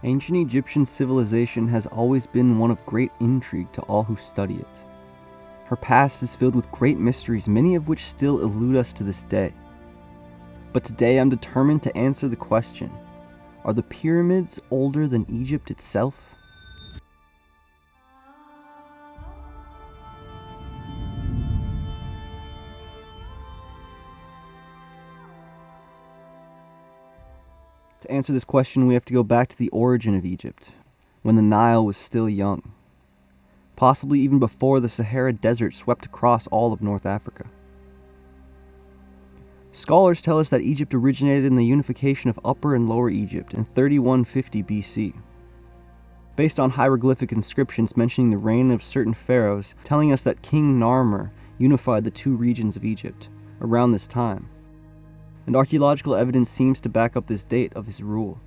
Ancient Egyptian civilization has always been one of great intrigue to all who study it. Her past is filled with great mysteries, many of which still elude us to this day. But today I'm determined to answer the question, are the pyramids older than Egypt itself? To answer this question, we have to go back to the origin of Egypt, when the Nile was still young, possibly even before the Sahara Desert swept across all of North Africa. Scholars tell us that Egypt originated in the unification of Upper and Lower Egypt in 3150 BC, based on hieroglyphic inscriptions mentioning the reign of certain pharaohs, telling us that King Narmer unified the two regions of Egypt around this time. And archaeological evidence seems to back up this date of his rule.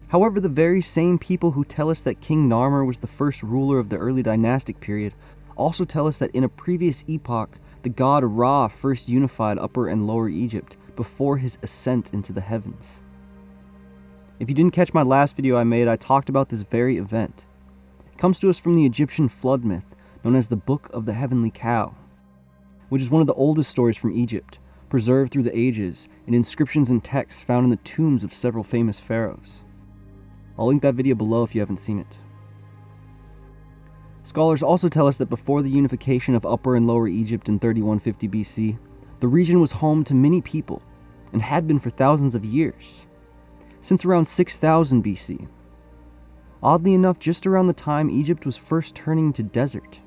However, the very same people who tell us that King Narmer was the first ruler of the early dynastic period also tell us that in a previous epoch, the god Ra first unified Upper and Lower Egypt before his ascent into the heavens. If you didn't catch my last video I made, I talked about this very event. It comes to us from the Egyptian flood myth known as the Book of the Heavenly Cow, which is one of the oldest stories from Egypt, preserved through the ages in inscriptions and texts found in the tombs of several famous pharaohs. I'll link that video below if you haven't seen it. Scholars also tell us that before the unification of Upper and Lower Egypt in 3150 BC, the region was home to many people and had been for thousands of years, since around 6000 BC. Oddly enough, just around the time Egypt was first turning into desert.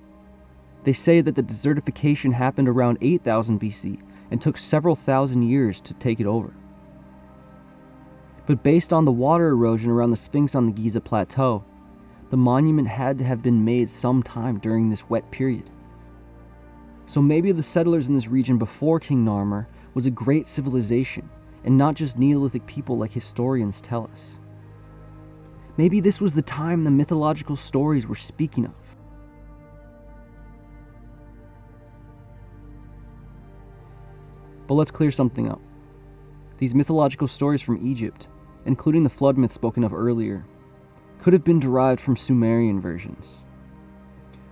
They say that the desertification happened around 8000 BC and took several thousand years to take it over. But based on the water erosion around the Sphinx on the Giza Plateau, the monument had to have been made sometime during this wet period. So maybe the settlers in this region before King Narmer was a great civilization, and not just Neolithic people like historians tell us. Maybe this was the time the mythological stories were speaking of. But let's clear something up. These mythological stories from Egypt, including the flood myth spoken of earlier, could have been derived from Sumerian versions.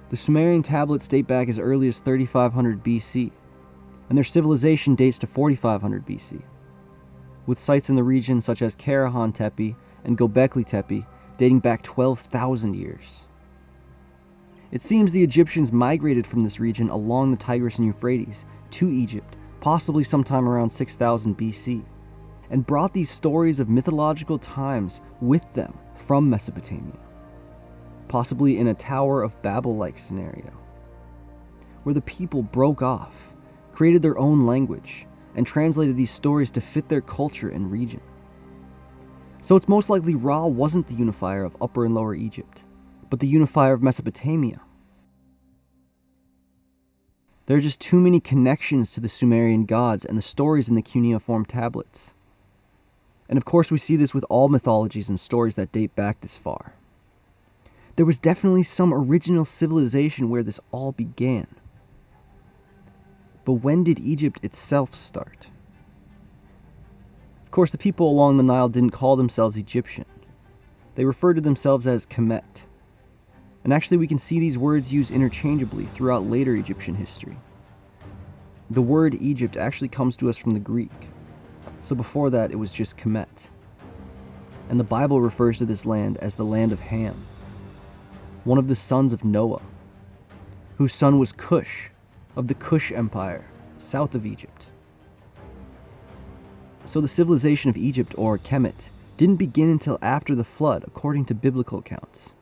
The Sumerian tablets date back as early as 3500 BC, and their civilization dates to 4500 BC, with sites in the region such as Karahan Tepe and Göbekli Tepe dating back 12,000 years. It seems the Egyptians migrated from this region along the Tigris and Euphrates to Egypt, possibly sometime around 6000 BC, and brought these stories of mythological times with them from Mesopotamia, possibly in a Tower of Babel-like scenario, where the people broke off, created their own language, and translated these stories to fit their culture and region. So it's most likely Ra wasn't the unifier of Upper and Lower Egypt, but the unifier of Mesopotamia. There are just too many connections to the Sumerian gods and the stories in the cuneiform tablets. And of course we see this with all mythologies and stories that date back this far. There was definitely some original civilization where this all began. But when did Egypt itself start? Of course, the people along the Nile didn't call themselves Egyptian. They referred to themselves as Kemet. And actually we can see these words used interchangeably throughout later Egyptian history. The word Egypt actually comes to us from the Greek. So before that, it was just Kemet. And the Bible refers to this land as the land of Ham, one of the sons of Noah, whose son was Cush, of the Kush Empire, south of Egypt. So the civilization of Egypt, or Kemet, didn't begin until after the flood, according to biblical accounts.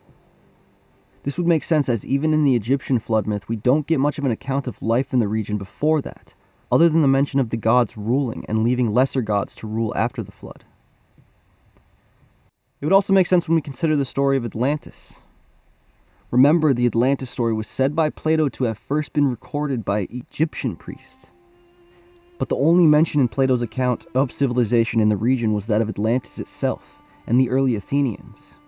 This would make sense, as even in the Egyptian flood myth, we don't get much of an account of life in the region before that, other than the mention of the gods ruling and leaving lesser gods to rule after the flood. It would also make sense when we consider the story of Atlantis. Remember, the Atlantis story was said by Plato to have first been recorded by Egyptian priests. But the only mention in Plato's account of civilization in the region was that of Atlantis itself and the early Athenians.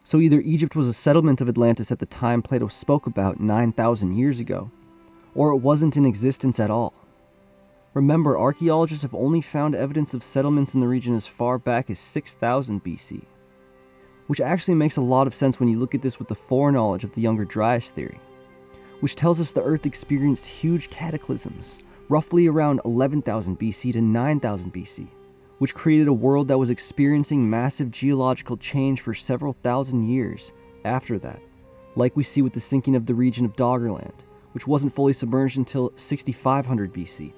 So either Egypt was a settlement of Atlantis at the time Plato spoke about 9,000 years ago, or it wasn't in existence at all. Remember, archaeologists have only found evidence of settlements in the region as far back as 6000 BC, which actually makes a lot of sense when you look at this with the foreknowledge of the Younger Dryas theory, which tells us the Earth experienced huge cataclysms, roughly around 11,000 BC to 9,000 BC, which created a world that was experiencing massive geological change for several thousand years after that, like we see with the sinking of the region of Doggerland, which wasn't fully submerged until 6500 BC,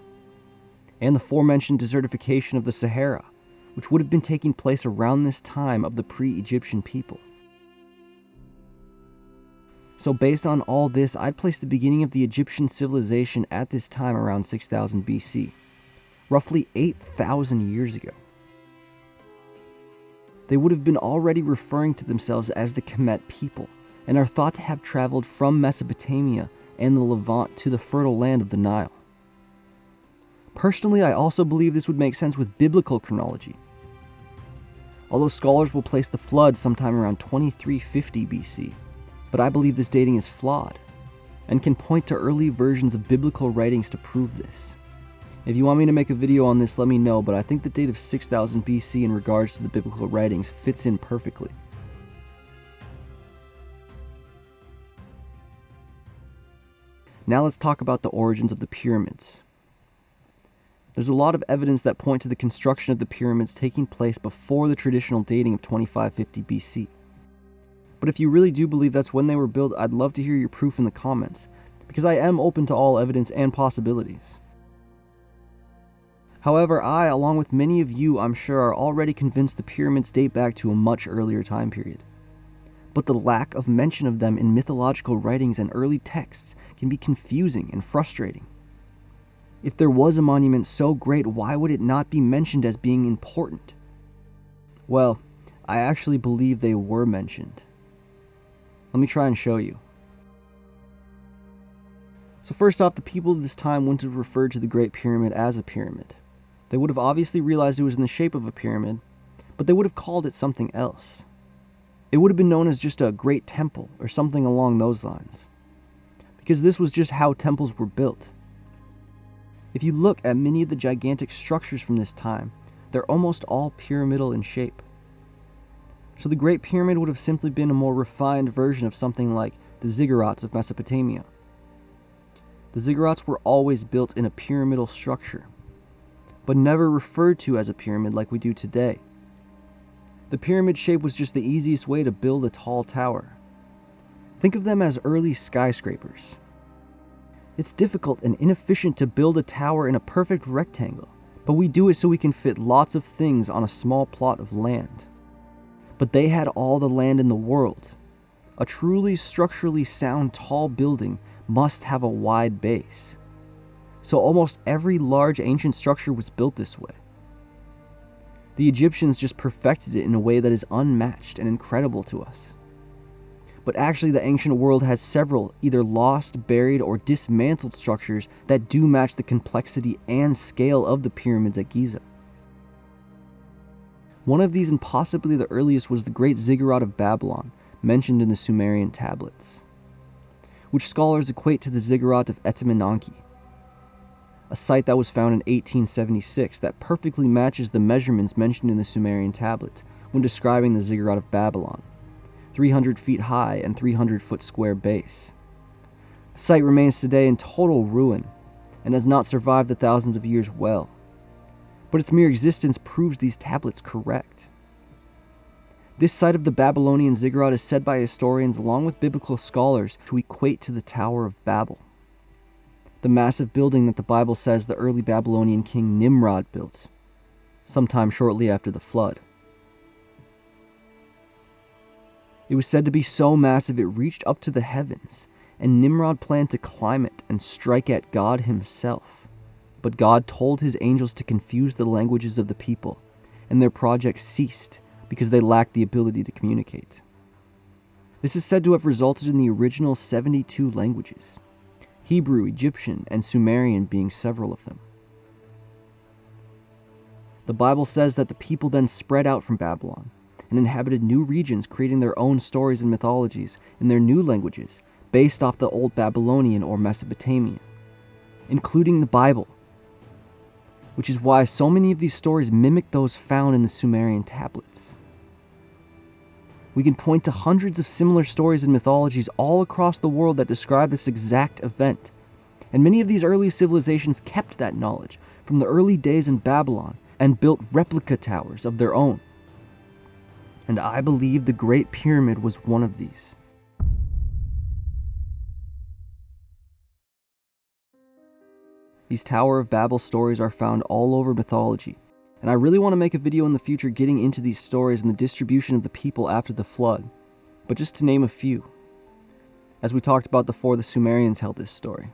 and the aforementioned desertification of the Sahara, which would have been taking place around this time of the pre-Egyptian people. So based on all this, I'd place the beginning of the Egyptian civilization at this time around 6000 BC, roughly 8,000 years ago. They would have been already referring to themselves as the Kemet people, and are thought to have traveled from Mesopotamia and the Levant to the fertile land of the Nile. Personally, I also believe this would make sense with biblical chronology, although scholars will place the flood sometime around 2350 BC, but I believe this dating is flawed, and can point to early versions of biblical writings to prove this. If you want me to make a video on this, let me know, but I think the date of 6000 BC in regards to the biblical writings fits in perfectly. Now let's talk about the origins of the pyramids. There's a lot of evidence that point to the construction of the pyramids taking place before the traditional dating of 2550 BC. But if you really do believe that's when they were built, I'd love to hear your proof in the comments, because I am open to all evidence and possibilities. However, I, along with many of you, I'm sure, are already convinced the pyramids date back to a much earlier time period. But the lack of mention of them in mythological writings and early texts can be confusing and frustrating. If there was a monument so great, why would it not be mentioned as being important? Well, I actually believe they were mentioned. Let me try and show you. So first off, the people of this time wouldn't have referred to the Great Pyramid as a pyramid. They would have obviously realized it was in the shape of a pyramid, but they would have called it something else. It would have been known as just a great temple or something along those lines, because this was just how temples were built. If you look at many of the gigantic structures from this time, they're almost all pyramidal in shape. So the Great Pyramid would have simply been a more refined version of something like the ziggurats of Mesopotamia. The ziggurats were always built in a pyramidal structure, but never referred to as a pyramid like we do today. The pyramid shape was just the easiest way to build a tall tower. Think of them as early skyscrapers. It's difficult and inefficient to build a tower in a perfect rectangle, but we do it so we can fit lots of things on a small plot of land. But they had all the land in the world. A truly structurally sound tall building must have a wide base. So almost every large ancient structure was built this way. The Egyptians just perfected it in a way that is unmatched and incredible to us. But actually the ancient world has several either lost, buried, or dismantled structures that do match the complexity and scale of the pyramids at Giza. One of these, and possibly the earliest, was the Great Ziggurat of Babylon, mentioned in the Sumerian tablets, which scholars equate to the Ziggurat of Etemenanki, a site that was found in 1876 that perfectly matches the measurements mentioned in the Sumerian tablet when describing the Ziggurat of Babylon, 300 feet high and 300-foot square base. The site remains today in total ruin and has not survived the thousands of years well, but its mere existence proves these tablets correct. This site of the Babylonian ziggurat is said by historians along with biblical scholars to equate to the Tower of Babel, the massive building that the Bible says the early Babylonian king Nimrod built, sometime shortly after the flood. It was said to be so massive it reached up to the heavens, and Nimrod planned to climb it and strike at God himself. But God told his angels to confuse the languages of the people, and their project ceased because they lacked the ability to communicate. This is said to have resulted in the original 72 languages, Hebrew, Egyptian, and Sumerian being several of them. The Bible says that the people then spread out from Babylon and inhabited new regions, creating their own stories and mythologies in their new languages based off the Old Babylonian or Mesopotamian, including the Bible. which is why so many of these stories mimic those found in the Sumerian tablets. We can point to hundreds of similar stories and mythologies all across the world that describe this exact event, and many of these early civilizations kept that knowledge from the early days in Babylon and built replica towers of their own. And I believe the Great Pyramid was one of these. These Tower of Babel stories are found all over mythology, and I really want to make a video in the future getting into these stories and the distribution of the people after the flood, but just to name a few. As we talked about before, the Sumerians held this story,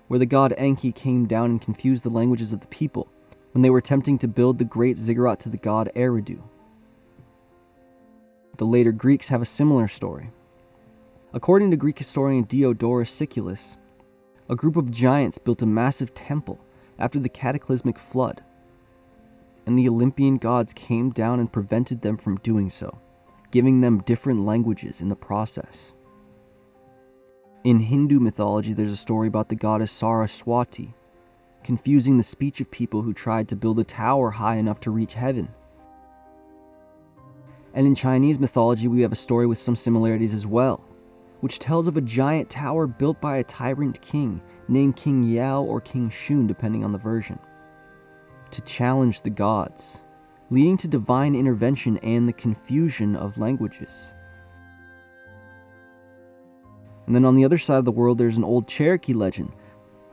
where the god Enki came down and confused the languages of the people when they were attempting to build the great ziggurat to the god Eridu. The later Greeks have a similar story. According to Greek historian Diodorus Siculus, a group of giants built a massive temple after the cataclysmic flood, and the Olympian gods came down and prevented them from doing so, giving them different languages in the process. In Hindu mythology, there's a story about the goddess Saraswati, confusing the speech of people who tried to build a tower high enough to reach heaven. And in Chinese mythology, we have a story with some similarities as well, which tells of a giant tower built by a tyrant king named King Yao or King Shun, depending on the version, to challenge the gods, leading to divine intervention and the confusion of languages. And then on the other side of the world, there's an old Cherokee legend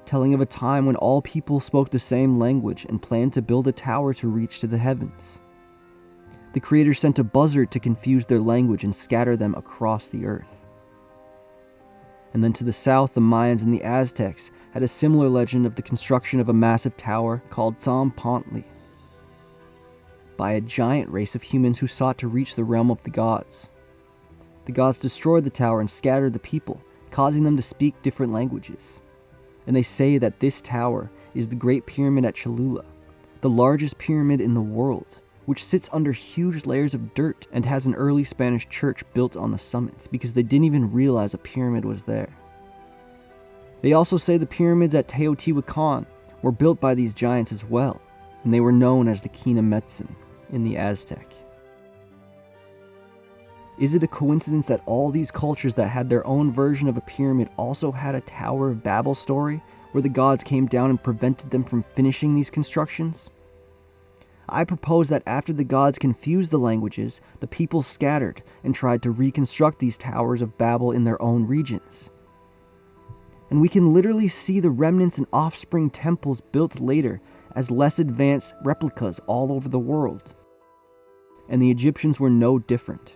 telling of a time when all people spoke the same language and planned to build a tower to reach to the heavens. The creator sent a buzzard to confuse their language and scatter them across the earth. And then to the south, the Mayans and the Aztecs had a similar legend of the construction of a massive tower called Tzompantli by a giant race of humans who sought to reach the realm of the gods. The gods destroyed the tower and scattered the people, causing them to speak different languages. And they say that this tower is the Great Pyramid at Cholula, the largest pyramid in the world, which sits under huge layers of dirt and has an early Spanish church built on the summit because they didn't even realize a pyramid was there. They also say the pyramids at Teotihuacan were built by these giants as well, and they were known as the Kemet in the Aztec. Is it a coincidence that all these cultures that had their own version of a pyramid also had a Tower of Babel story where the gods came down and prevented them from finishing these constructions? I propose that after the gods confused the languages, the people scattered and tried to reconstruct these towers of Babel in their own regions. And we can literally see the remnants and offspring temples built later as less advanced replicas all over the world. And the Egyptians were no different.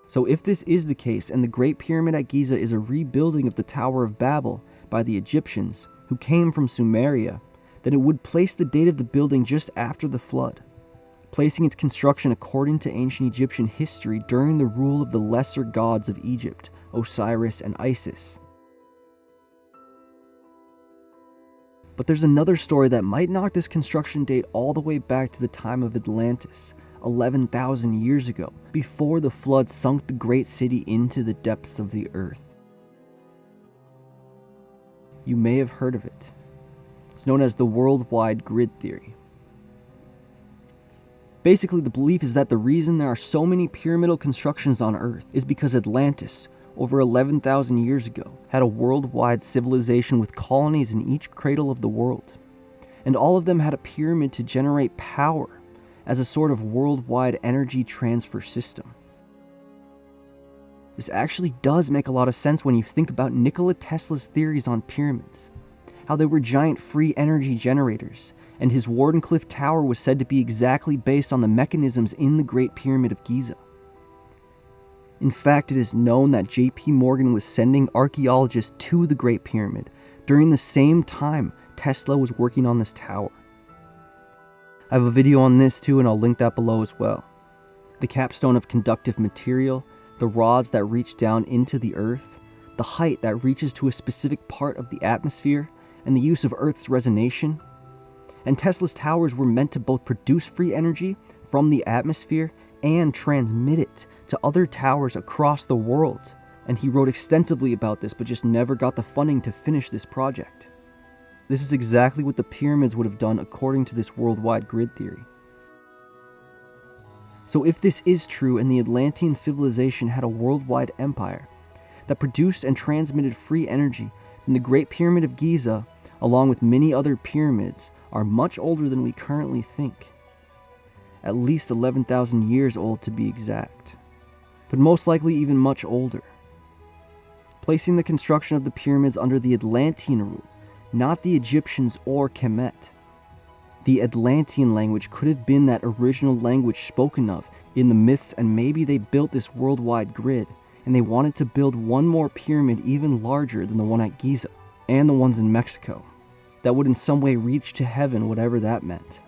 So if this is the case, and the Great Pyramid at Giza is a rebuilding of the Tower of Babel by the Egyptians, who came from Sumeria, then it would place the date of the building just after the flood, placing its construction according to ancient Egyptian history during the rule of the lesser gods of Egypt, Osiris and Isis. But there's another story that might knock this construction date all the way back to the time of Atlantis, 11,000 years ago, before the flood sunk the great city into the depths of the earth. You may have heard of it. It's known as the worldwide grid theory. Basically, the belief is that the reason there are so many pyramidal constructions on Earth is because Atlantis, over 11,000 years ago, had a worldwide civilization with colonies in each cradle of the world, and all of them had a pyramid to generate power as a sort of worldwide energy transfer system. This actually does make a lot of sense when you think about Nikola Tesla's theories on pyramids, how they were giant free energy generators, and his Wardenclyffe Tower was said to be exactly based on the mechanisms in the Great Pyramid of Giza. In fact, it is known that J.P. Morgan was sending archaeologists to the Great Pyramid during the same time Tesla was working on this tower. I have a video on this too, and I'll link that below as well. The capstone of conductive material, the rods that reach down into the earth, the height that reaches to a specific part of the atmosphere, and the use of Earth's resonation. And Tesla's towers were meant to both produce free energy from the atmosphere and transmit it to other towers across the world. And he wrote extensively about this, but just never got the funding to finish this project. This is exactly what the pyramids would have done according to this worldwide grid theory. So if this is true and the Atlantean civilization had a worldwide empire that produced and transmitted free energy, then the Great Pyramid of Giza, along with many other pyramids, are much older than we currently think. At least 11,000 years old to be exact, but most likely even much older. Placing the construction of the pyramids under the Atlantean rule, not the Egyptians or Kemet. The Atlantean language could have been that original language spoken of in the myths, and maybe they built this worldwide grid, and they wanted to build one more pyramid even larger than the one at Giza, and the ones in Mexico, that would in some way reach to heaven, whatever that meant.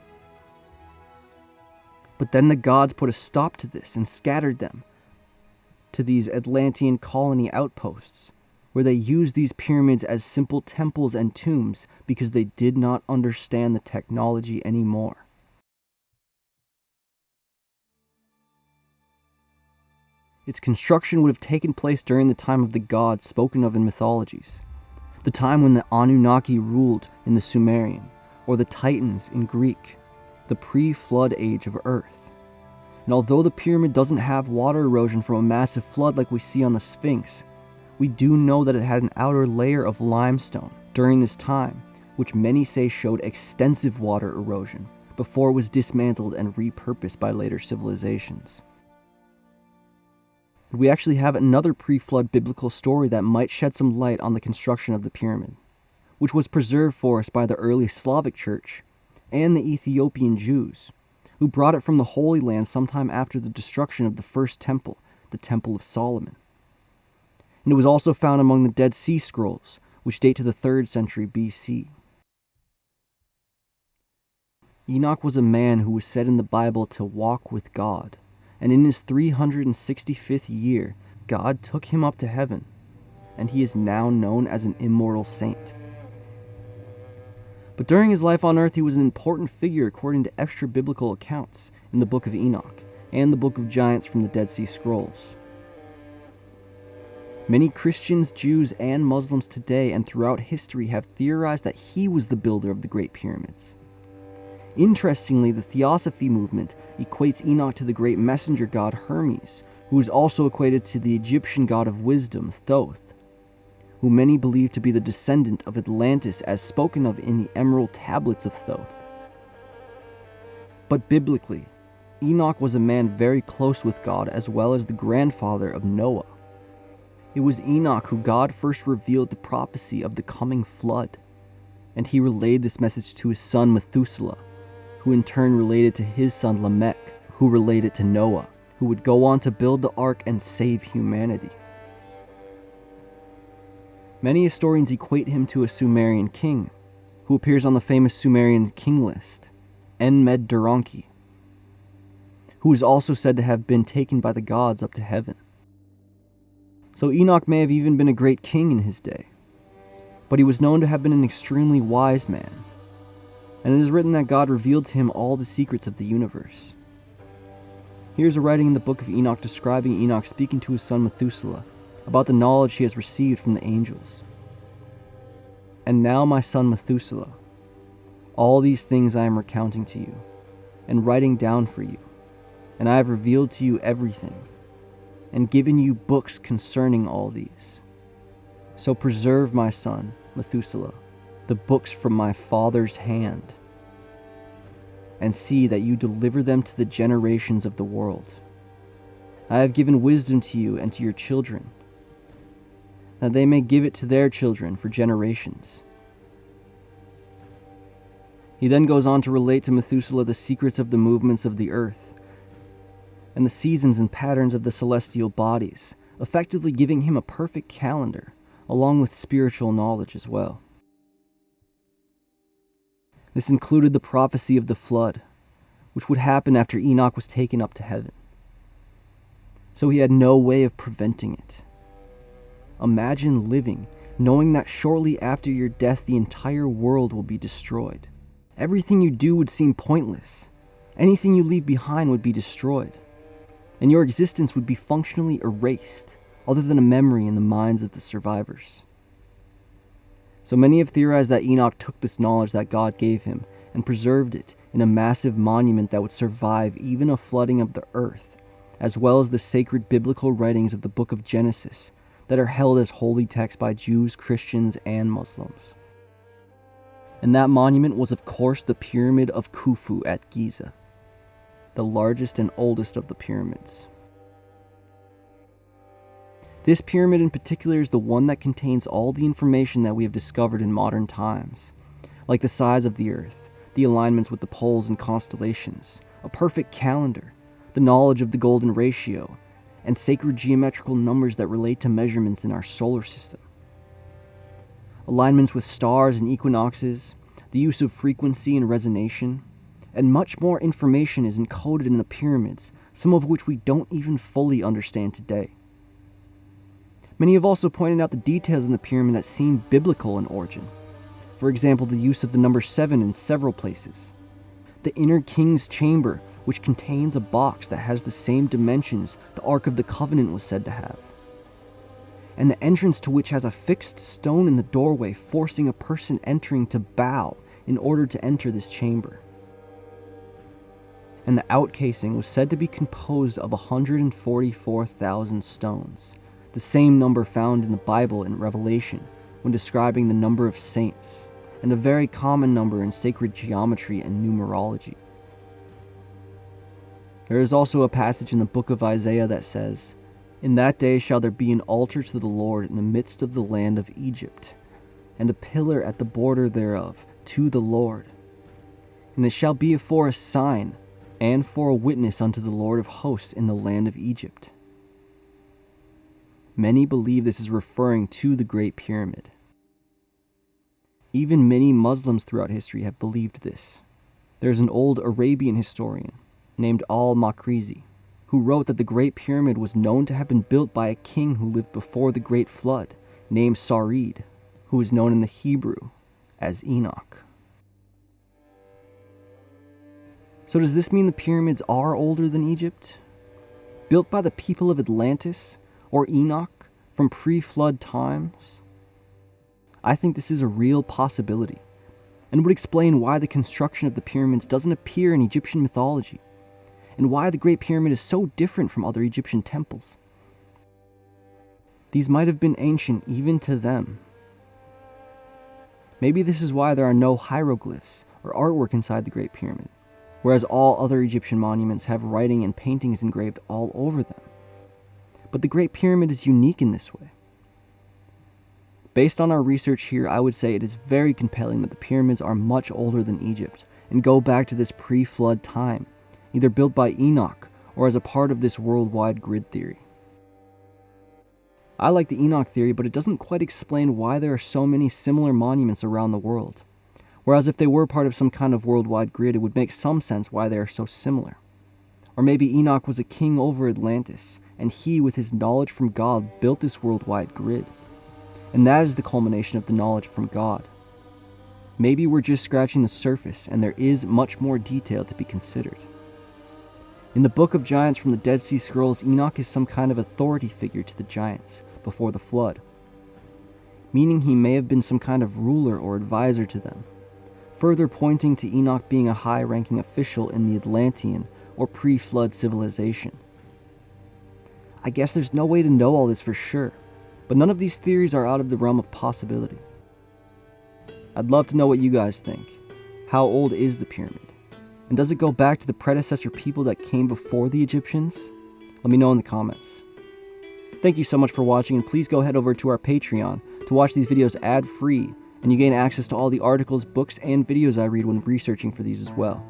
But then the gods put a stop to this and scattered them to these Atlantean colony outposts, where they used these pyramids as simple temples and tombs because they did not understand the technology anymore. Its construction would have taken place during the time of the gods spoken of in mythologies, the time when the Anunnaki ruled in the Sumerian, or the Titans in Greek, the pre-flood age of Earth. And although the pyramid doesn't have water erosion from a massive flood like we see on the Sphinx, we do know that it had an outer layer of limestone during this time, which many say showed extensive water erosion before it was dismantled and repurposed by later civilizations. We actually have another pre-flood biblical story that might shed some light on the construction of the pyramid, which was preserved for us by the early Slavic Church and the Ethiopian Jews, who brought it from the Holy Land sometime after the destruction of the first temple, the Temple of Solomon. And it was also found among the Dead Sea Scrolls, which date to the 3rd century BC. Enoch was a man who was said in the Bible to walk with God, and in his 365th year, God took him up to heaven, and he is now known as an immortal saint. But during his life on earth, he was an important figure according to extra-biblical accounts in the Book of Enoch and the Book of Giants from the Dead Sea Scrolls. Many Christians, Jews, and Muslims today and throughout history have theorized that he was the builder of the Great Pyramids. Interestingly, the Theosophy movement equates Enoch to the great messenger god Hermes, who is also equated to the Egyptian god of wisdom, Thoth, who many believe to be the descendant of Atlantis as spoken of in the Emerald Tablets of Thoth. But biblically, Enoch was a man very close with God as well as the grandfather of Noah. It was Enoch who God first revealed the prophecy of the coming flood, and he relayed this message to his son Methuselah, who in turn related to his son Lamech, who related to Noah, who would go on to build the ark and save humanity. Many historians equate him to a Sumerian king, who appears on the famous Sumerian king list, Enmed-Duranki, who is also said to have been taken by the gods up to heaven. So Enoch may have even been a great king in his day, but he was known to have been an extremely wise man, and it is written that God revealed to him all the secrets of the universe. Here's a writing in the book of Enoch describing Enoch speaking to his son Methuselah about the knowledge he has received from the angels. And now, my son Methuselah, all these things I am recounting to you, and writing down for you, and I have revealed to you everything, and given you books concerning all these. So preserve, my son Methuselah, the books from my father's hand, and see that you deliver them to the generations of the world. I have given wisdom to you and to your children, that they may give it to their children for generations. He then goes on to relate to Methuselah the secrets of the movements of the earth, and the seasons and patterns of the celestial bodies, effectively giving him a perfect calendar, along with spiritual knowledge as well. This included the prophecy of the flood, which would happen after Enoch was taken up to heaven. So he had no way of preventing it. Imagine living, knowing that shortly after your death the entire world will be destroyed. Everything you do would seem pointless. Anything you leave behind would be destroyed, and your existence would be functionally erased, other than a memory in the minds of the survivors. So many have theorized that Enoch took this knowledge that God gave him and preserved it in a massive monument that would survive even a flooding of the earth, as well as the sacred biblical writings of the book of Genesis that are held as holy texts by Jews, Christians, and Muslims. And that monument was, of course, the Pyramid of Khufu at Giza, the largest and oldest of the pyramids. This pyramid in particular is the one that contains all the information that we have discovered in modern times, like the size of the Earth, the alignments with the poles and constellations, a perfect calendar, the knowledge of the golden ratio, and sacred geometrical numbers that relate to measurements in our solar system. Alignments with stars and equinoxes, the use of frequency and resonation, and much more information is encoded in the pyramids, some of which we don't even fully understand today. Many have also pointed out the details in the pyramid that seem biblical in origin. For example, the use of the number 7 in several places. The inner king's chamber, which contains a box that has the same dimensions the Ark of the Covenant was said to have. And the entrance to which has a fixed stone in the doorway, forcing a person entering to bow in order to enter this chamber. And the outcasing was said to be composed of 144,000 stones, the same number found in the Bible in Revelation when describing the number of saints, and a very common number in sacred geometry and numerology. There is also a passage in the book of Isaiah that says, "In that day shall there be an altar to the Lord in the midst of the land of Egypt, and a pillar at the border thereof to the Lord. And it shall be for a sign, and for a witness unto the Lord of hosts in the land of Egypt." Many believe this is referring to the Great Pyramid. Even many Muslims throughout history have believed this. There's an old Arabian historian named al-Makrizi who wrote that the Great Pyramid was known to have been built by a king who lived before the Great Flood, named Sarid, who is known in the Hebrew as Enoch. So does this mean the pyramids are older than Egypt? Built by the people of Atlantis or Enoch from pre-flood times? I think this is a real possibility, and would explain why the construction of the pyramids doesn't appear in Egyptian mythology, and why the Great Pyramid is so different from other Egyptian temples. These might have been ancient even to them. Maybe this is why there are no hieroglyphs or artwork inside the Great Pyramid, whereas all other Egyptian monuments have writing and paintings engraved all over them. But the Great Pyramid is unique in this way. Based on our research here, I would say it is very compelling that the pyramids are much older than Egypt and go back to this pre-flood time, either built by Enoch or as a part of this worldwide grid theory. I like the Enoch theory, but it doesn't quite explain why there are so many similar monuments around the world. Whereas if they were part of some kind of worldwide grid, it would make some sense why they are so similar. Or maybe Enoch was a king over Atlantis, and he, with his knowledge from God, built this worldwide grid. And that is the culmination of the knowledge from God. Maybe we're just scratching the surface, and there is much more detail to be considered. In the Book of Giants from the Dead Sea Scrolls, Enoch is some kind of authority figure to the giants before the flood, meaning he may have been some kind of ruler or advisor to them, further pointing to Enoch being a high-ranking official in the Atlantean or pre-flood civilization. I guess there's no way to know all this for sure, but none of these theories are out of the realm of possibility. I'd love to know what you guys think. How old is the pyramid? And does it go back to the predecessor people that came before the Egyptians? Let me know in the comments. Thank you so much for watching, and please go head over to our Patreon to watch these videos ad-free, and you gain access to all the articles, books, and videos I read when researching for these as well.